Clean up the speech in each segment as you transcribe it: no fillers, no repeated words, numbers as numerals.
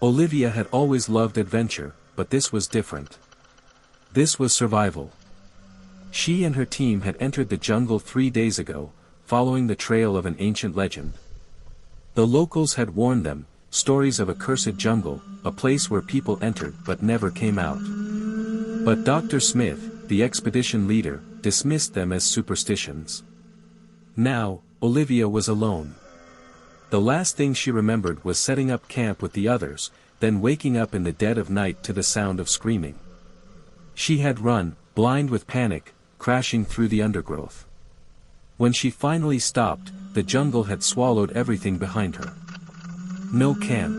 Olivia had always loved adventure, but this was different. This was survival. She and her team had entered the jungle 3 days ago, following the trail of an ancient legend. The locals had warned them, stories of a cursed jungle, a place where people entered but never came out. But Dr. Smith, the expedition leader, dismissed them as superstitions. Now, Olivia was alone. The last thing she remembered was setting up camp with the others, then waking up in the dead of night to the sound of screaming. She had run, blind with panic, crashing through the undergrowth. When she finally stopped, the jungle had swallowed everything behind her. No camp.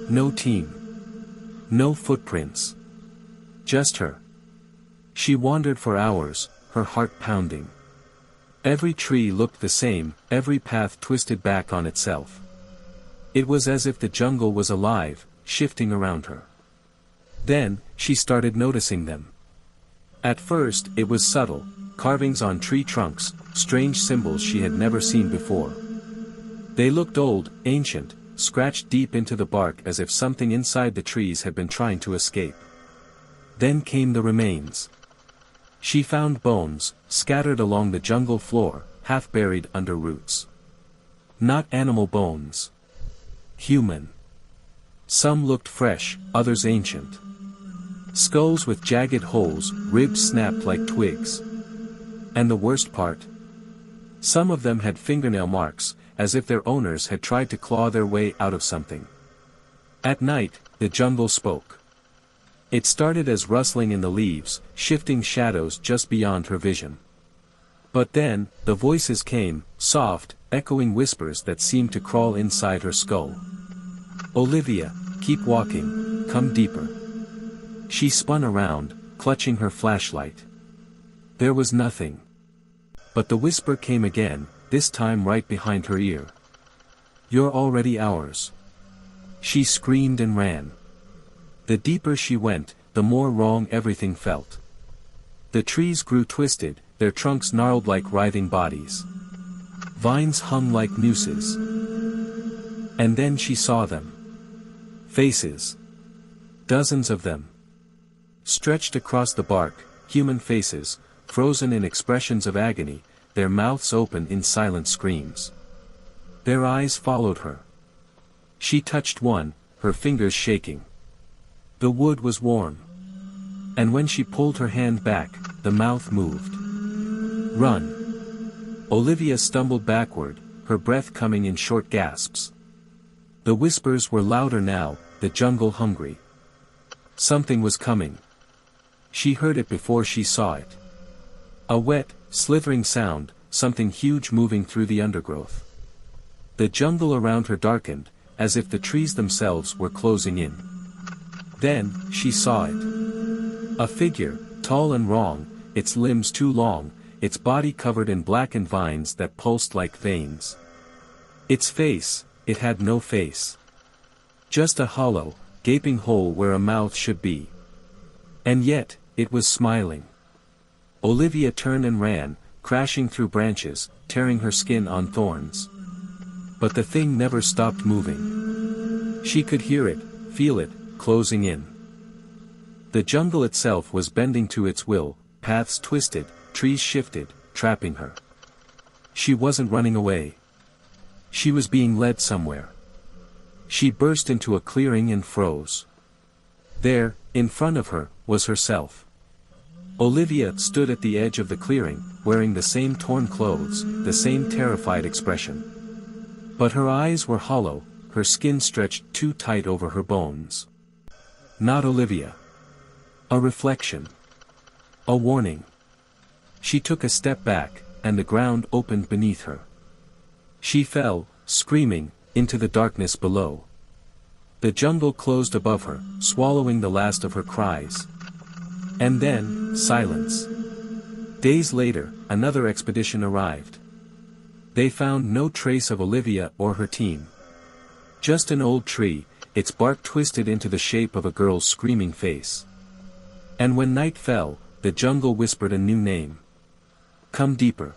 No team. No footprints. Just her. She wandered for hours, her heart pounding. Every tree looked the same, every path twisted back on itself. It was as if the jungle was alive, shifting around her. Then, she started noticing them. At first, it was subtle, carvings on tree trunks, strange symbols she had never seen before. They looked old, ancient, scratched deep into the bark as if something inside the trees had been trying to escape. Then came the remains. She found bones, scattered along the jungle floor, half buried under roots. Not animal bones. Human. Some looked fresh, others ancient. Skulls with jagged holes, ribs snapped like twigs. And the worst part? Some of them had fingernail marks, as if their owners had tried to claw their way out of something. At night, the jungle spoke. It started as rustling in the leaves, shifting shadows just beyond her vision. But then, the voices came, soft, echoing whispers that seemed to crawl inside her skull. Olivia, keep walking, come deeper. She spun around, clutching her flashlight. There was nothing. But the whisper came again, this time right behind her ear. You're already ours. She screamed and ran. The deeper she went, the more wrong everything felt. The trees grew twisted, their trunks gnarled like writhing bodies. Vines hung like nooses. And then she saw them. Faces. Dozens of them. Stretched across the bark, human faces, frozen in expressions of agony, their mouths open in silent screams. Their eyes followed her. She touched one, her fingers shaking. The wood was warm. And when she pulled her hand back, the mouth moved. Run. Olivia stumbled backward, her breath coming in short gasps. The whispers were louder now, the jungle hungry. Something was coming. She heard it before she saw it. A wet, slithering sound, something huge moving through the undergrowth. The jungle around her darkened, as if the trees themselves were closing in. Then, she saw it. A figure, tall and wrong, its limbs too long, its body covered in blackened vines that pulsed like veins. Its face, it had no face. Just a hollow, gaping hole where a mouth should be. And yet, it was smiling. Olivia turned and ran, crashing through branches, tearing her skin on thorns. But the thing never stopped moving. She could hear it, feel it, closing in. The jungle itself was bending to its will, paths twisted, trees shifted, trapping her. She wasn't running away. She was being led somewhere. She burst into a clearing and froze. There, in front of her, was herself. Olivia stood at the edge of the clearing, wearing the same torn clothes, the same terrified expression. But her eyes were hollow, her skin stretched too tight over her bones. Not Olivia. A reflection. A warning. She took a step back, and the ground opened beneath her. She fell, screaming, into the darkness below. The jungle closed above her, swallowing the last of her cries. And then, silence. Days later, another expedition arrived. They found no trace of Olivia or her team. Just an old tree, its bark twisted into the shape of a girl's screaming face. And when night fell, the jungle whispered a new name. Come deeper.